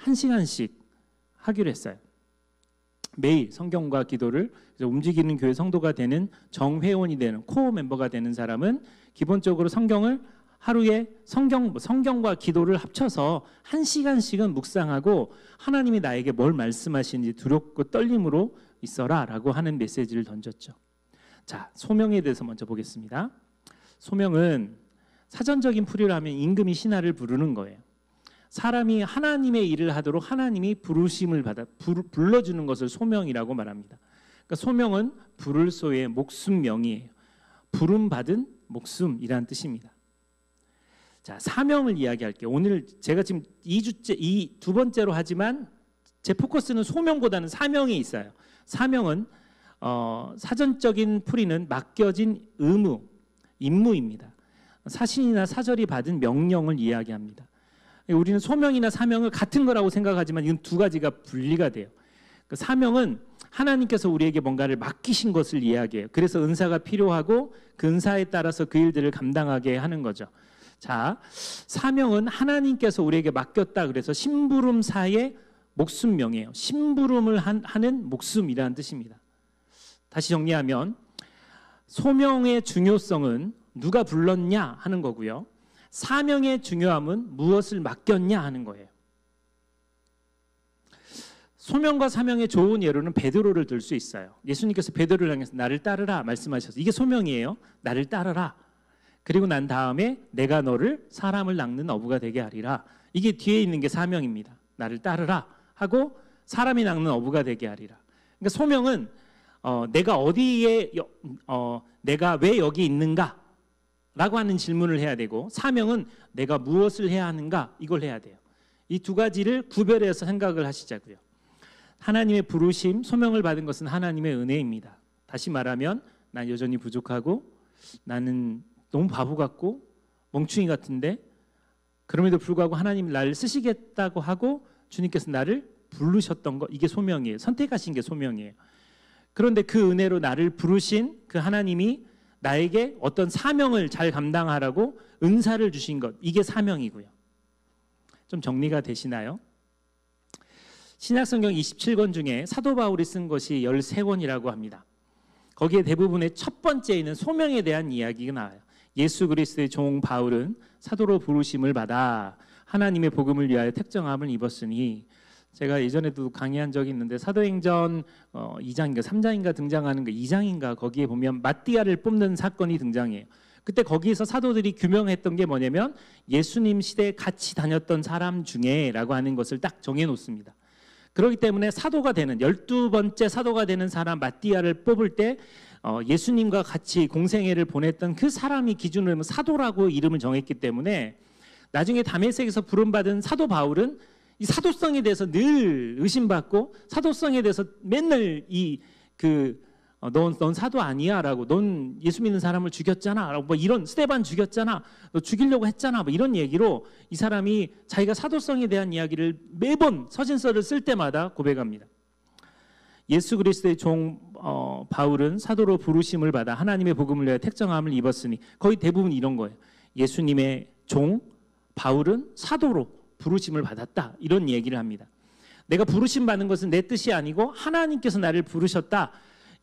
1시간씩 하기로 했어요. 매일 성경과 기도를 움직이는 교회 성도가 되는 정회원이 되는 코어 멤버가 되는 사람은 기본적으로 성경을 하루에 성경과 기도를 합쳐서 1시간씩은 묵상하고 하나님이 나에게 뭘 말씀하시는지 두렵고 떨림으로 있어라 라고 하는 메시지를 던졌죠. 자, 소명에 대해서 먼저 보겠습니다. 소명은 사전적인 풀이를 하면 임금이 신하를 부르는 거예요. 사람이 하나님의 일을 하도록 하나님이 부르심을 받아 불러주는 것을 소명이라고 말합니다. 그러니까 소명은 부를 소의 목숨명이에요. 부름받은 목숨이라는 뜻입니다. 자, 사명을 이야기할게요. 오늘 제가 지금 2주째, 이 두 번째로 하지만 제 포커스는 소명보다는 사명에 있어요. 사명은 사전적인 풀이는 맡겨진 의무, 임무입니다. 사신이나 사절이 받은 명령을 이야기합니다. 우리는 소명이나 사명을 같은 거라고 생각하지만 이건 두 가지가 분리가 돼요. 사명은 하나님께서 우리에게 뭔가를 맡기신 것을 이야기해요. 그래서 은사가 필요하고 그 은사에 따라서 그 일들을 감당하게 하는 거죠. 자, 사명은 하나님께서 우리에게 맡겼다 그래서 심부름사의 목숨명이에요. 심부름을 하는 목숨이라는 뜻입니다. 다시 정리하면 소명의 중요성은 누가 불렀냐 하는 거고요. 사명의 중요함은 무엇을 맡겼냐 하는 거예요. 소명과 사명의 좋은 예로는 베드로를 들 수 있어요. 예수님께서 베드로를 향해서 나를 따르라 말씀하셔서 이게 소명이에요. 나를 따르라. 그리고 난 다음에 내가 너를 사람을 낚는 어부가 되게 하리라. 이게 뒤에 있는 게 사명입니다. 나를 따르라 하고 사람이 낚는 어부가 되게 하리라. 그러니까 소명은 내가 어디에 내가 왜 여기 있는가 라고 하는 질문을 해야 되고, 사명은 내가 무엇을 해야 하는가 이걸 해야 돼요. 이 두 가지를 구별해서 생각을 하시자고요. 하나님의 부르심, 소명을 받은 것은 하나님의 은혜입니다. 다시 말하면 난 여전히 부족하고 나는 너무 바보 같고 멍충이 같은데 그럼에도 불구하고 하나님이 나를 쓰시겠다고 하고 주님께서 나를 부르셨던 것, 이게 소명이에요. 선택하신 게 소명이에요. 그런데 그 은혜로 나를 부르신 그 하나님이 나에게 어떤 사명을 잘 감당하라고 은사를 주신 것, 이게 사명이고요. 좀 정리가 되시나요? 신약성경 27권 중에 사도 바울이 쓴 것이 13권이라고 합니다. 거기에 대부분의 첫 번째에는 소명에 대한 이야기가 나와요. 예수 그리스도의 종 바울은 사도로 부르심을 받아 하나님의 복음을 위하여 택정함을 입었으니, 제가 예전에도 강의한 적이 있는데 사도행전 2장인가 3장인가 등장하는 거 2장인가 거기에 보면 마띠아를 뽑는 사건이 등장해요. 그때 거기에서 사도들이 규명했던 게 뭐냐면 예수님 시대에 같이 다녔던 사람 중에 라고 하는 것을 딱 정해놓습니다. 그렇기 때문에 사도가 되는 12번째 사도가 되는 사람 마띠아를 뽑을 때 예수님과 같이 공생애를 보냈던 그 사람이 기준으로 사도라고 이름을 정했기 때문에 나중에 다메섹에서 부름받은 사도 바울은 이 사도성에 대해서 늘 의심받고 사도성에 대해서 맨날 넌 사도 아니야라고, 넌 예수 믿는 사람을 죽였잖아라고, 뭐 이런 스데반 죽였잖아, 너 죽이려고 했잖아, 뭐 이런 얘기로 이 사람이 자기가 사도성에 대한 이야기를 매번 서신서를 쓸 때마다 고백합니다. 예수 그리스도의 종 바울은 사도로 부르심을 받아 하나님의 복음을 위하여 택정함을 입었으니, 거의 대부분 이런 거예요. 예수님의 종 바울은 사도로 부르심을 받았다, 이런 얘기를 합니다. 내가 부르심 받는 것은 내 뜻이 아니고 하나님께서 나를 부르셨다,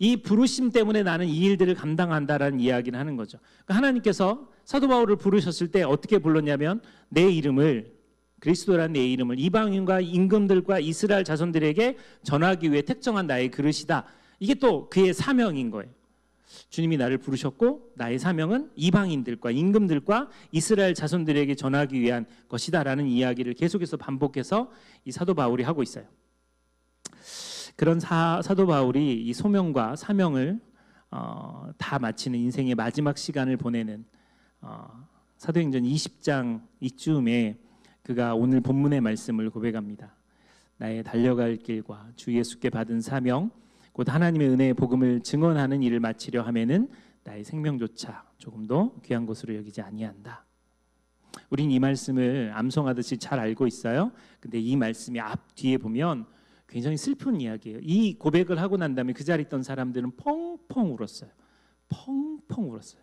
이 부르심 때문에 나는 이 일들을 감당한다라는 이야기를 하는 거죠. 그러니까 하나님께서 사도 바울을 부르셨을 때 어떻게 불렀냐면 내 이름을, 그리스도라는 내 이름을 이방인과 임금들과 이스라엘 자손들에게 전하기 위해 택정한 나의 그릇이다. 이게 또 그의 사명인 거예요. 주님이 나를 부르셨고 나의 사명은 이방인들과 임금들과 이스라엘 자손들에게 전하기 위한 것이다라는 이야기를 계속해서 반복해서 이 사도 바울이 하고 있어요. 그런 사도 바울이 이 소명과 사명을 다 마치는 인생의 마지막 시간을 보내는 사도행전 20장 이쯤에 그가 오늘 본문의 말씀을 고백합니다. 나의 달려갈 길과 주 예수께 받은 사명, 곧 하나님의 은혜의 복음을 증언하는 일을 마치려 하면은 나의 생명조차 조금도 귀한 것으로 여기지 아니한다. 우린 이 말씀을 암송하듯이 잘 알고 있어요. 근데 이 말씀이 앞뒤에 보면 굉장히 슬픈 이야기예요. 이 고백을 하고 난 다음에 그 자리에 있던 사람들은 펑펑 울었어요. 펑펑 울었어요.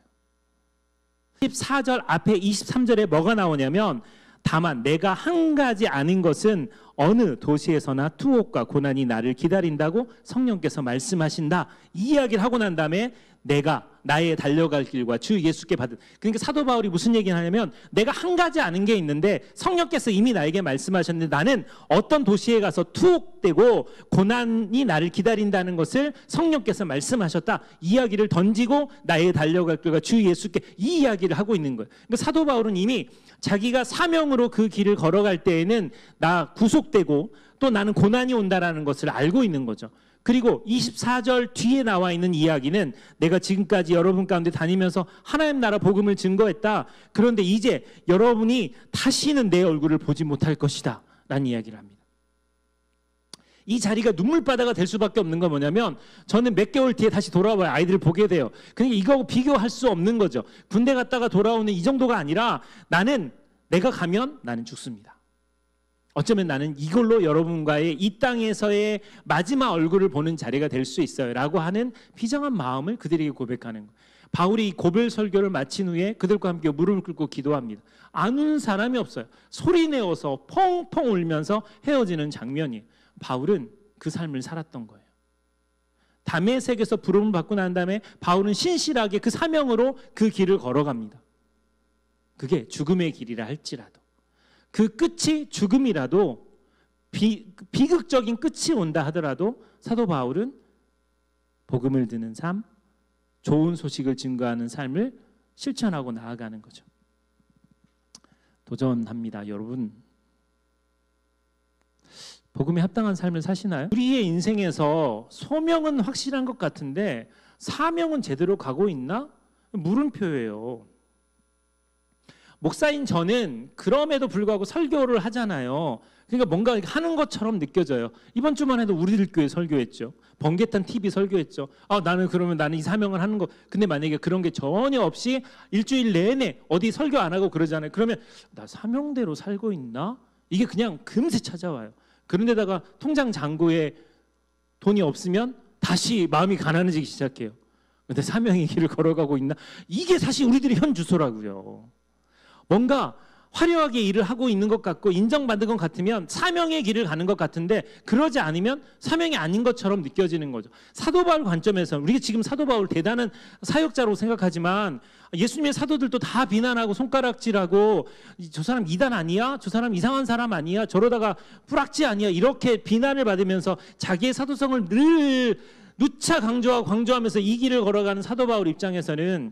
14절 앞에 23절에 뭐가 나오냐면, 다만 내가 한 가지 아는 것은 어느 도시에서나 투옥과 고난이 나를 기다린다고 성령께서 말씀하신다. 이 이야기를 하고 난 다음에 내가 나의 달려갈 길과 주 예수께 받은, 그러니까 사도 바울이 무슨 얘기를 하냐면 내가 한 가지 아는 게 있는데 성령께서 이미 나에게 말씀하셨는데 나는 어떤 도시에 가서 투옥되고 고난이 나를 기다린다는 것을 성령께서 말씀하셨다. 이야기를 던지고 나의 달려갈 길과 주 예수께 이 이야기를 하고 있는 거예요. 그러니까 사도 바울은 이미 자기가 사명으로 그 길을 걸어갈 때에는 나 구속되고 또 나는 고난이 온다라는 것을 알고 있는 거죠. 그리고 24절 뒤에 나와 있는 이야기는 내가 지금까지 여러분 가운데 다니면서 하나님 나라 복음을 증거했다. 그런데 이제 여러분이 다시는 내 얼굴을 보지 못할 것이다 라는 이야기를 합니다. 이 자리가 눈물바다가 될 수밖에 없는 건 뭐냐면 저는 몇 개월 뒤에 다시 돌아와야 아이들을 보게 돼요. 그러니까 이거하고 비교할 수 없는 거죠. 군대 갔다가 돌아오는 이 정도가 아니라 내가 가면 나는 죽습니다. 어쩌면 나는 이걸로 여러분과의 이 땅에서의 마지막 얼굴을 보는 자리가 될 수 있어요 라고 하는 비장한 마음을 그들에게 고백하는 거예요. 바울이 고별 설교를 마친 후에 그들과 함께 무릎을 꿇고 기도합니다. 안 우는 사람이 없어요. 소리 내어서 펑펑 울면서 헤어지는 장면이에요. 바울은 그 삶을 살았던 거예요. 다메섹에서 부름을 받고 난 다음에 바울은 신실하게 그 사명으로 그 길을 걸어갑니다. 그게 죽음의 길이라 할지라도 그 끝이 죽음이라도 비극적인 끝이 온다 하더라도 사도 바울은 복음을 듣는 삶, 좋은 소식을 증거하는 삶을 실천하고 나아가는 거죠. 도전합니다. 여러분, 복음에 합당한 삶을 사시나요? 우리의 인생에서 소명은 확실한 것 같은데 사명은 제대로 가고 있나? 물음표예요. 목사인 저는 그럼에도 불구하고 설교를 하잖아요. 그러니까 뭔가 하는 것처럼 느껴져요. 이번 주만 해도 우리들 교회 설교했죠. 번개탄 TV 설교했죠. 나는 이 사명을 하는 거. 근데 만약에 그런 게 전혀 없이 일주일 내내 어디 설교 안 하고 그러잖아요. 그러면 나 사명대로 살고 있나? 이게 그냥 금세 찾아와요. 그런데다가 통장 잔고에 돈이 없으면 다시 마음이 가난해지기 시작해요. 근데 사명의 길을 걸어가고 있나? 이게 사실 우리들의 현 주소라고요. 뭔가 화려하게 일을 하고 있는 것 같고 인정받는 것 같으면 사명의 길을 가는 것 같은데 그러지 않으면 사명이 아닌 것처럼 느껴지는 거죠. 사도 바울 관점에서는 우리가 지금 사도 바울 대단한 사역자로 생각하지만 예수님의 사도들도 다 비난하고 손가락질하고 저 사람 이단 아니야? 저 사람 이상한 사람 아니야? 저러다가 뿌락지 아니야? 이렇게 비난을 받으면서 자기의 사도성을 늘 누차 강조하면서 이 길을 걸어가는 사도 바울 입장에서는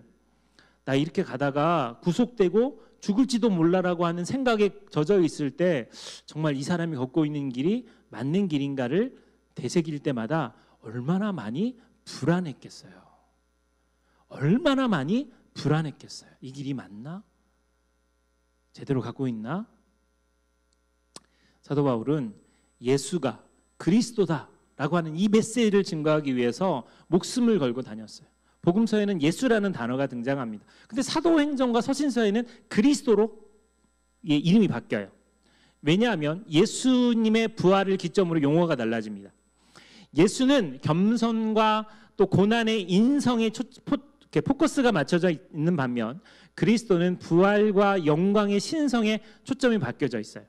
나 이렇게 가다가 구속되고 죽을지도 몰라라고 하는 생각에 젖어 있을 때 정말 이 사람이 걷고 있는 길이 맞는 길인가를 되새길 때마다 얼마나 많이 불안했겠어요. 얼마나 많이 불안했겠어요. 이 길이 맞나? 제대로 가고 있나? 사도 바울은 예수가 그리스도다라고 하는 이 메시지를 증거하기 위해서 목숨을 걸고 다녔어요. 복음서에는 예수라는 단어가 등장합니다. 근데 사도행전과 서신서에는 그리스도로 이름이 바뀌어요. 왜냐하면 예수님의 부활을 기점으로 용어가 달라집니다. 예수는 겸손과 또 고난의 인성에 포커스가 맞춰져 있는 반면 그리스도는 부활과 영광의 신성에 초점이 바뀌어져 있어요.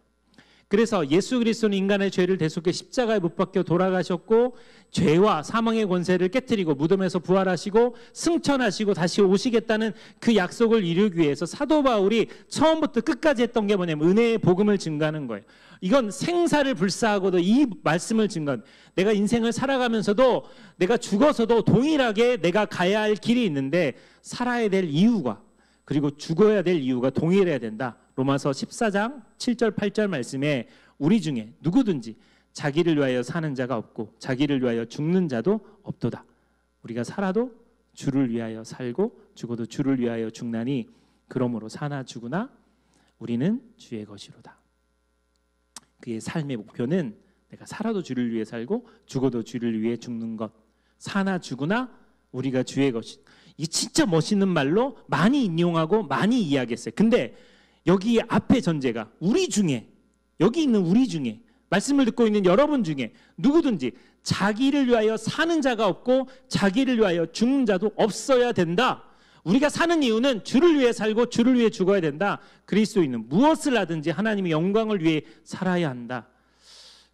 그래서 예수 그리스도는 인간의 죄를 대속해 십자가에 못 박혀 돌아가셨고 죄와 사망의 권세를 깨뜨리고 무덤에서 부활하시고 승천하시고 다시 오시겠다는 그 약속을 이루기 위해서 사도 바울이 처음부터 끝까지 했던 게 뭐냐면 은혜의 복음을 증거하는 거예요. 이건 생사를 불사하고도 이 말씀을 증거하는, 내가 인생을 살아가면서도 내가 죽어서도 동일하게 내가 가야 할 길이 있는데 살아야 될 이유가 그리고 죽어야 될 이유가 동일해야 된다. 로마서 14장 7절 8절 말씀에 우리 중에 누구든지 자기를 위하여 사는 자가 없고 자기를 위하여 죽는 자도 없도다. 우리가 살아도 주를 위하여 살고 죽어도 주를 위하여 죽나니 그러므로 사나 죽으나 우리는 주의 것이로다. 그의 삶의 목표는 내가 살아도 주를 위해 살고 죽어도 주를 위해 죽는 것. 사나 죽으나 우리가 주의 것이. 이 진짜 멋있는 말로 많이 인용하고 많이 이야기했어요. 근데 여기 앞에 전제가 우리 중에, 여기 있는 우리 중에, 말씀을 듣고 있는 여러분 중에 누구든지 자기를 위하여 사는 자가 없고 자기를 위하여 죽는 자도 없어야 된다. 우리가 사는 이유는 주를 위해 살고 주를 위해 죽어야 된다. 그리스도인은 무엇을 하든지 하나님의 영광을 위해 살아야 한다.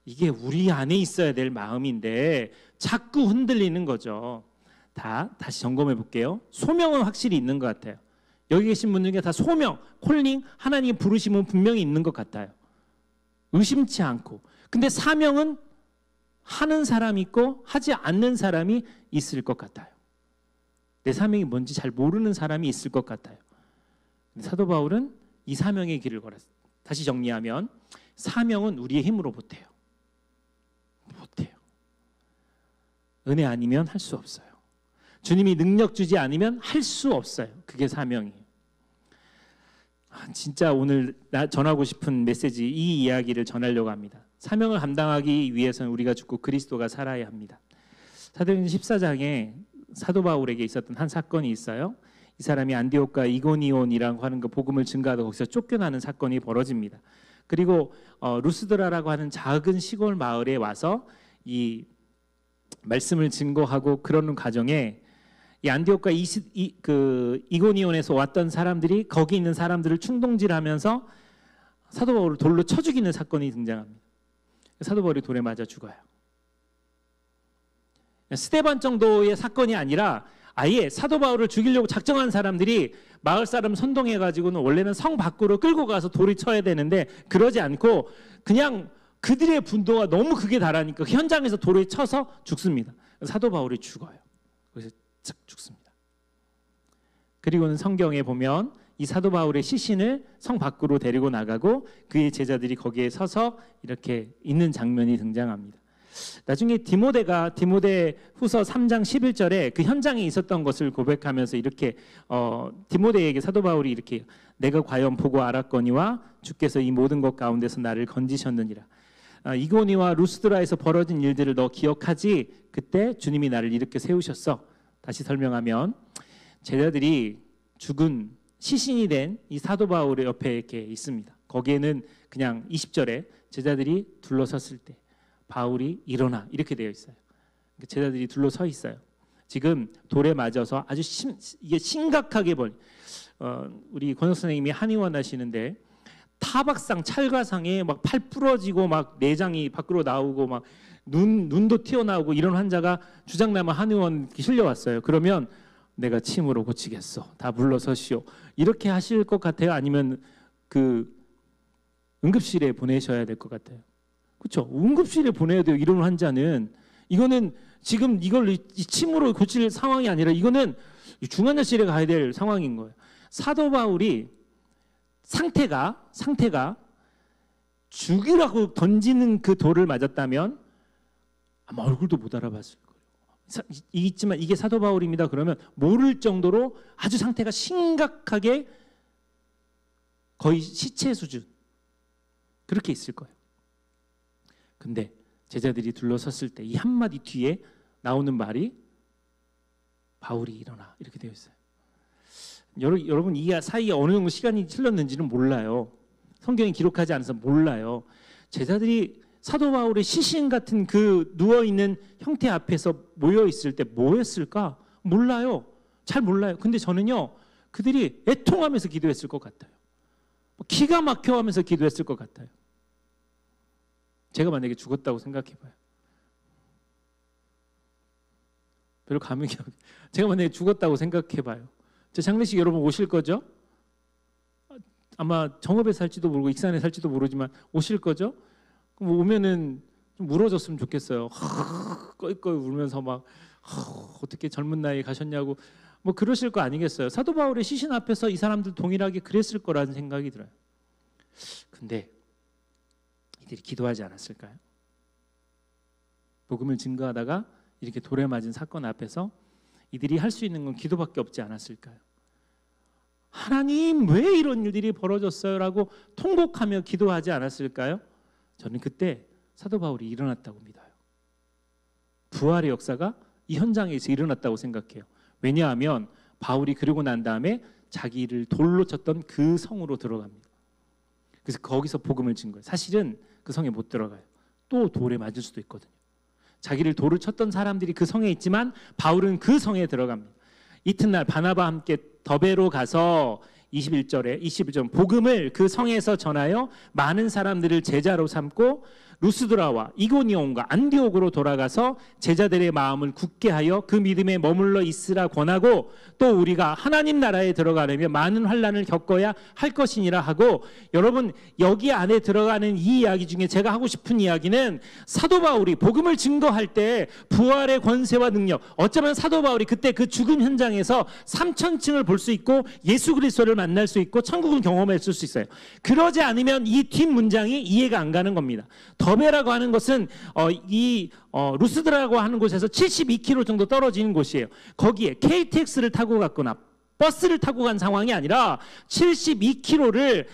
이게 우리 안에 있어야 될 마음인데 자꾸 흔들리는 거죠. 다시 점검해 볼게요. 소명은 확실히 있는 것 같아요. 여기 계신 분 중에 다 소명, 콜링, 하나님 부르심은 분명히 있는 것 같아요. 의심치 않고. 근데 사명은 하는 사람이 있고 하지 않는 사람이 있을 것 같아요. 내 사명이 뭔지 잘 모르는 사람이 있을 것 같아요. 사도 바울은 이 사명의 길을 걸었어요. 다시 정리하면 사명은 우리의 힘으로 못해요. 못해요. 은혜 아니면 할 수 없어요. 주님이 능력 주지 않으면 할 수 없어요. 그게 사명이에요. 진짜 오늘 전하고 싶은 메시지, 이 이야기를 전하려고 합니다. 사명을 감당하기 위해서는 우리가 죽고 그리스도가 살아야 합니다. 사도행전 14장에 사도 바울에게 있었던 한 사건이 있어요. 이 사람이 안디옥과 이고니온이라고 하는 그 복음을 증거하다 거기서 쫓겨나는 사건이 벌어집니다. 그리고 루스드라라고 하는 작은 시골 마을에 와서 이 말씀을 증거하고 그러는 과정에 이 안디옥과 이고니온에서 왔던 사람들이 거기 있는 사람들을 충동질하면서 사도 바울을 돌로 쳐 죽이는 사건이 등장합니다. 사도 바울이 돌에 맞아 죽어요. 스데반 정도의 사건이 아니라 아예 사도 바울을 죽이려고 작정한 사람들이 마을 사람 선동해가지고는 원래는 성 밖으로 끌고 가서 돌이 쳐야 되는데 그러지 않고 그냥 그들의 분노가 너무 극에 달하니까 현장에서 돌에 쳐서 죽습니다. 사도 바울이 죽어요. 그래서 착 죽습니다. 그리고는 성경에 보면 이 사도 바울의 시신을 성 밖으로 데리고 나가고 그의 제자들이 거기에 서서 이렇게 있는 장면이 등장합니다. 나중에 디모데 후서 3장 11절에 그 현장에 있었던 것을 고백하면서 이렇게 디모데에게 사도 바울이 이렇게 내가 과연 보고 알았거니와 주께서 이 모든 것 가운데서 나를 건지셨느니라. 이고니와 루스드라에서 벌어진 일들을 너 기억하지? 그때 주님이 나를 이렇게 세우셨어. 다시 설명하면 제자들이 죽은 시신이 된 이 사도 바울의 옆에 이렇게 있습니다. 거기에는 그냥 20절에 제자들이 둘러섰을 때 바울이 일어나 이렇게 되어 있어요. 제자들이 둘러서 있어요. 지금 돌에 맞아서 아주 이게 심각하게 우리 권혁 선생님이 한의원 하시는데 타박상 찰과상에 막 팔 부러지고 막 내장이 밖으로 나오고 막 눈도 튀어나오고 이런 환자가 주장남아 한의원 실려왔어요. 그러면 내가 침으로 고치겠어. 다 물러서시오. 이렇게 하실 것 같아요? 아니면 그 응급실에 보내셔야 될 것 같아요? 그렇죠? 응급실에 보내야 돼요. 이런 환자는. 이거는 지금 이걸 이 침으로 고칠 상황이 아니라 이거는 중환자실에 가야 될 상황인 거예요. 사도 바울이 상태가 죽이라고 던지는 그 돌을 맞았다면 아마 얼굴도 못 알아봤을 거예요. 있지만 이게 사도 바울입니다. 그러면 모를 정도로 아주 상태가 심각하게 거의 시체 수준 그렇게 있을 거예요. 근데 제자들이 둘러섰을 때 이 한마디 뒤에 나오는 말이 바울이 일어나 이렇게 되어 있어요. 여러분 이 사이에 어느 정도 시간이 흘렀는지는 몰라요. 성경이 기록하지 않아서 몰라요. 제자들이 사도 바울의 시신 같은 그 누워있는 형태 앞에서 모여있을 때 뭐 했을까? 몰라요. 잘 몰라요. 근데 저는요 그들이 애통하면서 기도했을 것 같아요. 기가 막혀하면서 기도했을 것 같아요. 제가 만약에 죽었다고 생각해봐요. 별로 감흥이 제가 만약에 죽었다고 생각해봐요. 제 장례식 여러분 오실 거죠? 아마 정읍에 살지도 모르고 익산에 살지도 모르지만 오실 거죠? 그럼 오면은 좀 울어줬으면 좋겠어요. 꺼이꺼이 울면서 막 어떻게 젊은 나이에 가셨냐고 뭐 그러실 거 아니겠어요? 사도 바울의 시신 앞에서 이 사람들 동일하게 그랬을 거라는 생각이 들어요. 근데 이들이 기도하지 않았을까요? 복음을 증거하다가 이렇게 돌에 맞은 사건 앞에서 이들이 할 수 있는 건 기도밖에 없지 않았을까요? 하나님 왜 이런 일들이 벌어졌어요? 라고 통곡하며 기도하지 않았을까요? 저는 그때 사도 바울이 일어났다고 믿어요. 부활의 역사가 이 현장에서 일어났다고 생각해요. 왜냐하면 바울이 그러고 난 다음에 자기를 돌로 쳤던 그 성으로 들어갑니다. 그래서 거기서 복음을 진 거예요. 사실은 그 성에 못 들어가요. 또 돌에 맞을 수도 있거든요. 자기를 돌을 쳤던 사람들이 그 성에 있지만 바울은 그 성에 들어갑니다. 이튿날 바나바와 함께 더베로 가서 21절 복음을 그 성에서 전하여 많은 사람들을 제자로 삼고 루스드라와 이고니온과 안디옥으로 돌아가서 제자들의 마음을 굳게 하여 그 믿음에 머물러 있으라 권하고, 또 우리가 하나님 나라에 들어가려면 많은 환난을 겪어야 할 것이니라 하고, 여러분 여기 안에 들어가는 이 이야기 중에 제가 하고 싶은 이야기는 사도 바울이 복음을 증거할 때 부활의 권세와 능력, 어쩌면 사도 바울이 그때 그 죽음 현장에서 3,000층을 볼 수 있고 예수 그리스도를 만날 수 있고 천국을 경험했을 수 있어요. 그러지 않으면 이 뒷 문장이 이해가 안 가는 겁니다. 더베라고 하는 것은 루스드라고 하는 곳에서 72km 정도 떨어지는 곳이에요. 거기에 KTX를 타고 갔거나 버스를 타고 간 상황이 아니라 72km를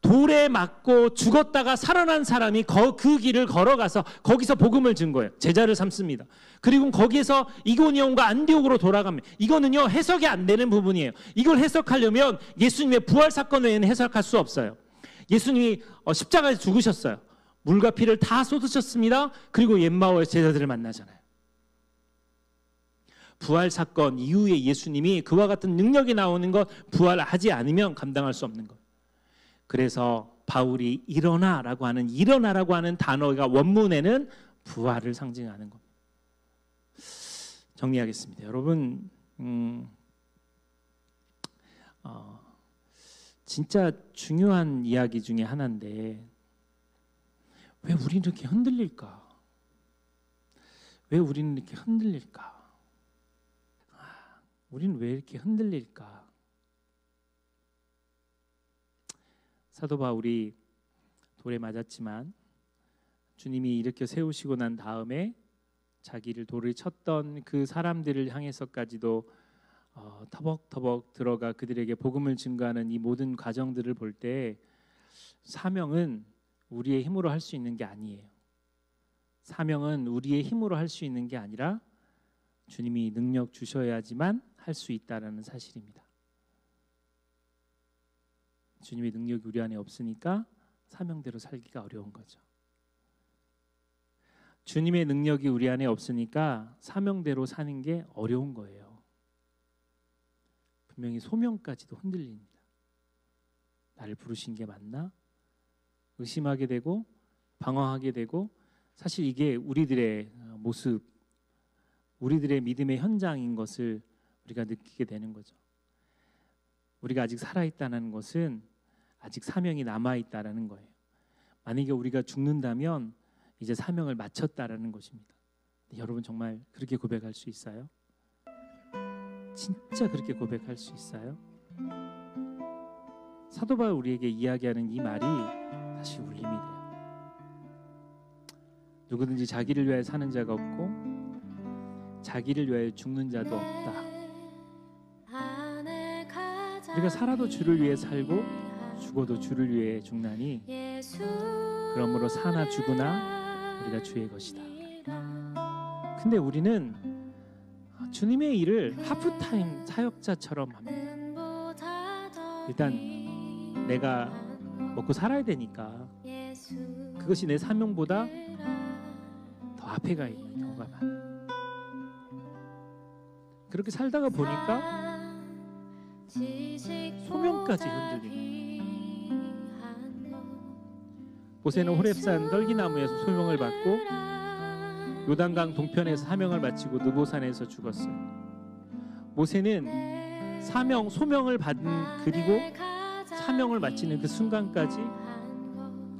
돌에 맞고 죽었다가 살아난 사람이 그 길을 걸어가서 거기서 복음을 증거해요. 제자를 삼습니다. 그리고 거기에서 이고니온과 안디옥으로 돌아갑니다. 이거는요, 해석이 안 되는 부분이에요. 이걸 해석하려면 예수님의 부활 사건 외에는 해석할 수 없어요. 예수님이 십자가에서 죽으셨어요. 물과 피를 다 쏟으셨습니다. 그리고 엠마오의 제자들을 만나잖아요. 부활 사건 이후에 예수님이 그와 같은 능력이 나오는 것, 부활하지 않으면 감당할 수 없는 것. 그래서 바울이 일어나라고 하는 단어가 원문에는 부활을 상징하는 겁니다. 정리하겠습니다. 여러분, 진짜 중요한 이야기 중에 하나인데, 왜 우리는 이렇게 흔들릴까? 왜 우리는 이렇게 흔들릴까? 우리는 왜 이렇게 흔들릴까? 사도 바울이 돌에 맞았지만 주님이 일으켜 세우시고 난 다음에 자기를 돌을 쳤던 그 사람들을 향해서까지도 터벅터벅 들어가 그들에게 복음을 증거하는 이 모든 과정들을 볼 때 사명은 우리의 힘으로 할 수 있는 게 아니에요. 사명은 우리의 힘으로 할 수 있는 게 아니라 주님이 능력 주셔야지만 할 수 있다라는 사실입니다. 주님의 능력이 우리 안에 없으니까 사명대로 살기가 어려운 거죠. 주님의 능력이 우리 안에 없으니까 사명대로 사는 게 어려운 거예요. 분명히 소명까지도 흔들립니다. 나를 부르신 게 맞나? 의심하게 되고 방황하게 되고, 사실 이게 우리들의 모습, 우리들의 믿음의 현장인 것을 우리가 느끼게 되는 거죠. 우리가 아직 살아있다는 것은 아직 사명이 남아있다는 거예요. 만약에 우리가 죽는다면 이제 사명을 마쳤다라는 것입니다. 여러분 정말 그렇게 고백할 수 있어요? 진짜 그렇게 고백할 수 있어요? 사도 바울 우리에게 이야기하는 이 말이 사실 울림이 돼요. 누구든지 자기를 위하여 사는 자가 없고 자기를 위하여 죽는 자도 없다. 우리가 살아도 주를 위해 살고 죽어도 주를 위해 죽나니 그러므로 사나 죽으나 우리가 주의 것이다. 근데 우리는 주님의 일을 하프타임 사역자처럼 합니다. 일단 내가 먹고 살아야 되니까 그것이 내 사명보다 더 앞에 가 있는 경우가 많아요. 그렇게 살다가 보니까 소명까지 흔들리는. 모세는 호렙산 떨기나무에서 소명을 받고 요단강 동편에서 사명을 마치고 느보산에서 죽었어요. 모세는 소명을 받은, 그리고 사명을 마치는 그 순간까지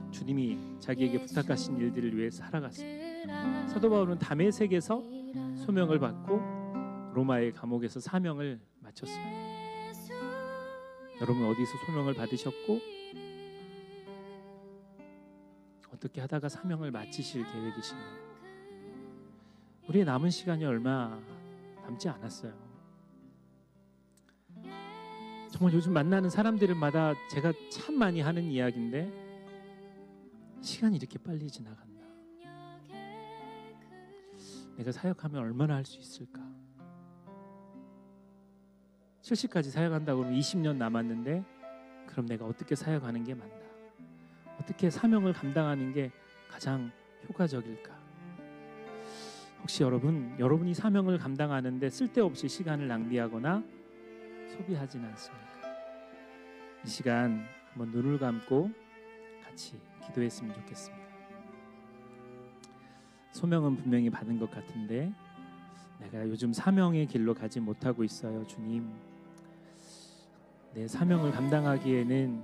주님이 자기에게 부탁하신 일들을 위해 살아갔습니다. 사도 바울은 다메섹에서 소명을 받고 로마의 감옥에서 사명을 마쳤습니다. 여러분 어디서 소명을 받으셨고 어떻게 하다가 사명을 마치실 계획이신가요? 우리의 남은 시간이 얼마 남지 않았어요. 정말 요즘 만나는 사람들마다 제가 참 많이 하는 이야기인데, 시간이 이렇게 빨리 지나간다. 내가 사역하면 얼마나 할 수 있을까? 70까지 사역한다고 그러면 20년 남았는데, 그럼 내가 어떻게 사역하는 게 맞나? 어떻게 사명을 감당하는 게 가장 효과적일까? 혹시 여러분이 사명을 감당하는데 쓸데없이 시간을 낭비하거나 소비하진 않습니까? 이 시간 한번 눈을 감고 같이 기도했으면 좋겠습니다. 소명은 분명히 받은 것 같은데 내가 요즘 사명의 길로 가지 못하고 있어요. 주님, 내 사명을 감당하기에는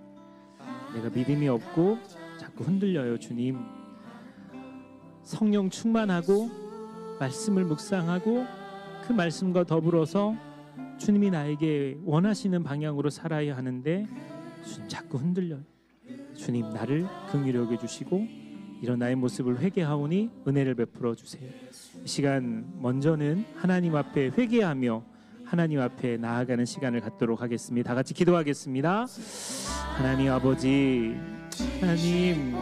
내가 믿음이 없고 자꾸 흔들려요. 주님, 성령 충만하고 말씀을 묵상하고 그 말씀과 더불어서 주님이 나에게 원하시는 방향으로 살아야 하는데 주님 자꾸 흔들려요. 주님, 나를 긍휼히 여겨주시고 이런 나의 모습을 회개하오니 은혜를 베풀어 주세요. 이 시간 먼저는 하나님 앞에 회개하며 하나님 앞에 나아가는 시간을 갖도록 하겠습니다. 다 같이 기도하겠습니다. 하나님 아버지, 하나님,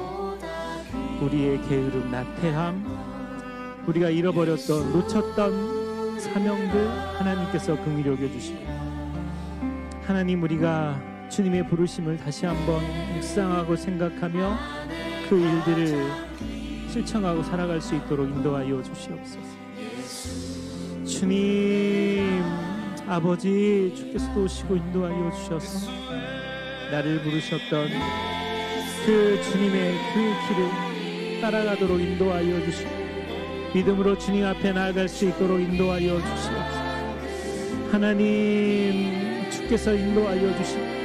우리의 게으름, 나태함, 우리가 잃어버렸던, 놓쳤던 사명들 하나님께서 긍휼히 여겨주시고, 하나님, 우리가 주님의 부르심을 다시 한번 묵상하고 생각하며 그 일들을 실천하고 살아갈 수 있도록 인도하여 주시옵소서. 주님 아버지, 주께서도 오시고 인도하여 주셔서 나를 부르셨던 그 주님의 그 길을 따라가도록 인도하여 주시고 믿음으로 주님 앞에 나아갈 수 있도록 인도하여 주시옵소서. 하나님, 주께서 인도하여 주시고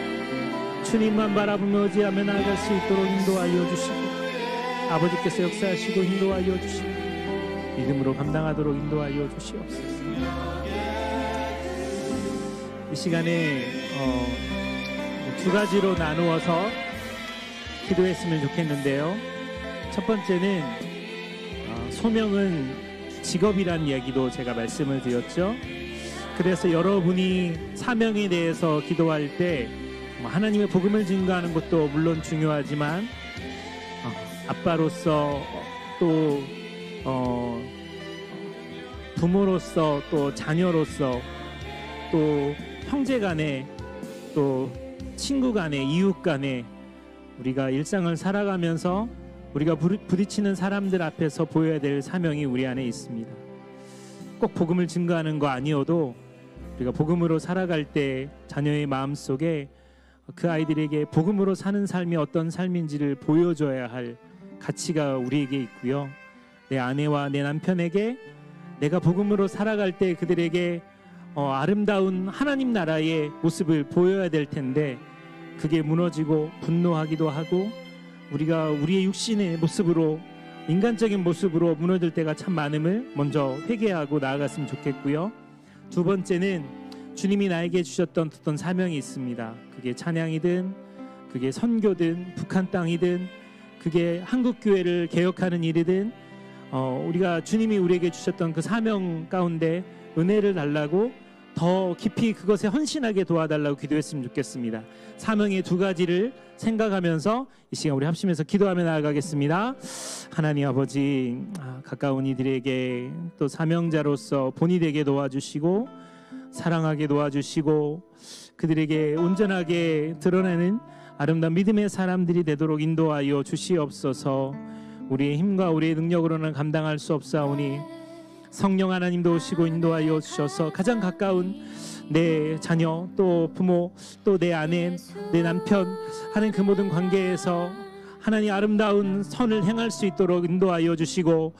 주님만 바라보며 의지하며 나아갈 수 있도록 인도하여 주시고 아버지께서 역사하시고 인도하여 주시고 믿음으로 감당하도록 인도하여 주시옵소서. 이 시간에 두 가지로 나누어서 기도했으면 좋겠는데요. 첫 번째는 소명은 직업이란 이야기도 제가 말씀을 드렸죠. 그래서 여러분이 사명에 대해서 기도할 때 하나님의 복음을 증거하는 것도 물론 중요하지만 아빠로서 또 부모로서 또 자녀로서 또 형제간에 또 친구간에 이웃간에 우리가 일상을 살아가면서 우리가 부딪히는 사람들 앞에서 보여야 될 사명이 우리 안에 있습니다. 꼭 복음을 증거하는 거 아니어도 우리가 복음으로 살아갈 때 자녀의 마음속에 그 아이들에게 복음으로 사는 삶이 어떤 삶인지를 보여줘야 할 가치가 우리에게 있고요. 내 아내와 내 남편에게 내가 복음으로 살아갈 때 그들에게 아름다운 하나님 나라의 모습을 보여야 될 텐데 그게 무너지고 분노하기도 하고 우리가 우리의 육신의 모습으로 인간적인 모습으로 무너질 때가 참 많음을 먼저 회개하고 나아갔으면 좋겠고요. 두 번째는 주님이 나에게 주셨던 어떤 사명이 있습니다. 그게 찬양이든 그게 선교든 북한 땅이든 그게 한국교회를 개혁하는 일이든 우리가 주님이 우리에게 주셨던 그 사명 가운데 은혜를 달라고 더 깊이 그것에 헌신하게 도와달라고 기도했으면 좋겠습니다. 사명의 두 가지를 생각하면서 이 시간 우리 합심해서 기도하며 나아가겠습니다. 하나님 아버지, 가까운 이들에게 또 사명자로서 본이 되게 도와주시고 사랑하게 도와주시고 그들에게 온전하게 드러내는 아름다운 믿음의 사람들이 되도록 인도하여 주시옵소서. 우리의 힘과 우리의 능력으로는 감당할 수 없사오니 성령 하나님도 오시고 인도하여 주셔서 가장 가까운 내 자녀 또 부모 또 내 아내 내 남편 하는 그 모든 관계에서 하나님 아름다운 선을 행할 수 있도록 인도하여 주시고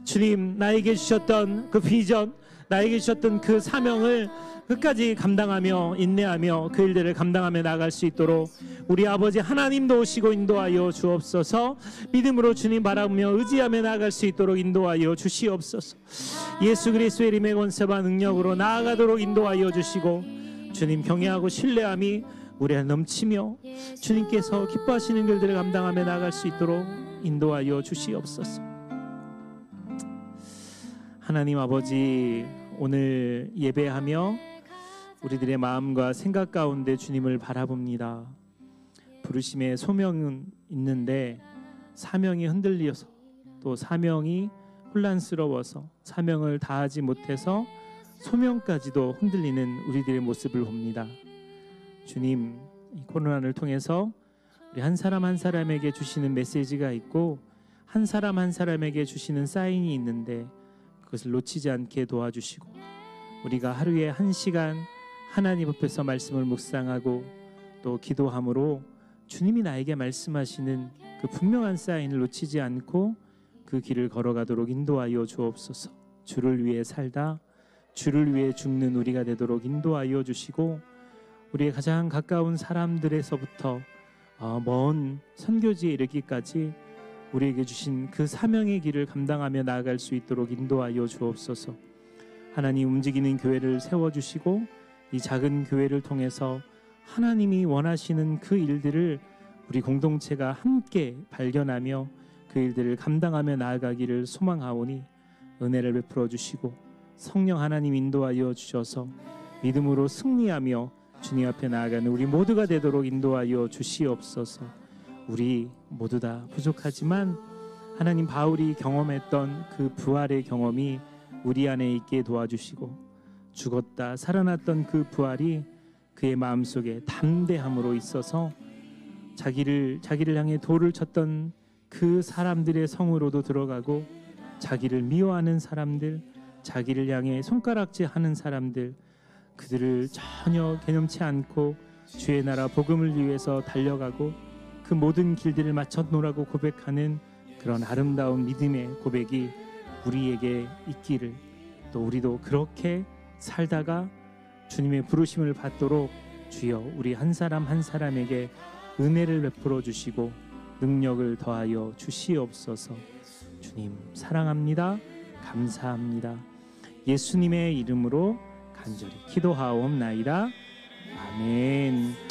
주님 나에게 주셨던 그 비전 나에게 주셨던 그 사명을 끝까지 감당하며 인내하며 그 일들을 감당하며 나아갈 수 있도록 우리 아버지 하나님도 오시고 인도하여 주옵소서. 믿음으로 주님 바라보며 의지하며 나아갈 수 있도록 인도하여 주시옵소서. 예수 그리스도의 이름의 권세와 능력으로 나아가도록 인도하여 주시고 주님 경외하고 신뢰함이 우리 안에 넘치며 주님께서 기뻐하시는 일들을 감당하며 나아갈 수 있도록 인도하여 주시옵소서. 하나님 아버지, 오늘 예배하며 우리들의 마음과 생각 가운데 주님을 바라봅니다. 부르심의 소명은 있는데 사명이 흔들려서 또 사명이 혼란스러워서 사명을 다하지 못해서 소명까지도 흔들리는 우리들의 모습을 봅니다. 주님, 이 코로나를 통해서 우리 한 사람 한 사람에게 주시는 메시지가 있고 한 사람 한 사람에게 주시는 사인이 있는데 그것을 놓치지 않게 도와주시고 우리가 하루에 1시간 하나님 앞에서 말씀을 묵상하고 또 기도함으로 주님이 나에게 말씀하시는 그 분명한 사인을 놓치지 않고 그 길을 걸어가도록 인도하여 주옵소서. 주를 위해 살다 주를 위해 죽는 우리가 되도록 인도하여 주시고, 우리의 가장 가까운 사람들에서부터 먼 선교지에 이르기까지 우리에게 주신 그 사명의 길을 감당하며 나아갈 수 있도록 인도하여 주옵소서. 하나님, 움직이는 교회를 세워주시고 이 작은 교회를 통해서 하나님이 원하시는 그 일들을 우리 공동체가 함께 발견하며 그 일들을 감당하며 나아가기를 소망하오니 은혜를 베풀어 주시고 성령 하나님 인도하여 주셔서 믿음으로 승리하며 주님 앞에 나아가는 우리 모두가 되도록 인도하여 주시옵소서. 우리 모두 다 부족하지만 하나님, 바울이 경험했던 그 부활의 경험이 우리 안에 있게 도와주시고 죽었다 살아났던 그 부활이 그의 마음속에 담대함으로 있어서 자기를 향해 돌을 쳤던 그 사람들의 성으로도 들어가고, 자기를 미워하는 사람들, 자기를 향해 손가락질하는 사람들, 그들을 전혀 개념치 않고 주의 나라 복음을 위해서 달려가고 그 모든 길들을 마쳤노라고 고백하는 그런 아름다운 믿음의 고백이 우리에게 있기를, 또 우리도 그렇게 살다가 주님의 부르심을 받도록 주여 우리 한 사람 한 사람에게 은혜를 베풀어 주시고 능력을 더하여 주시옵소서. 주님 사랑합니다. 감사합니다. 예수님의 이름으로 간절히 기도하옵나이다. 아멘.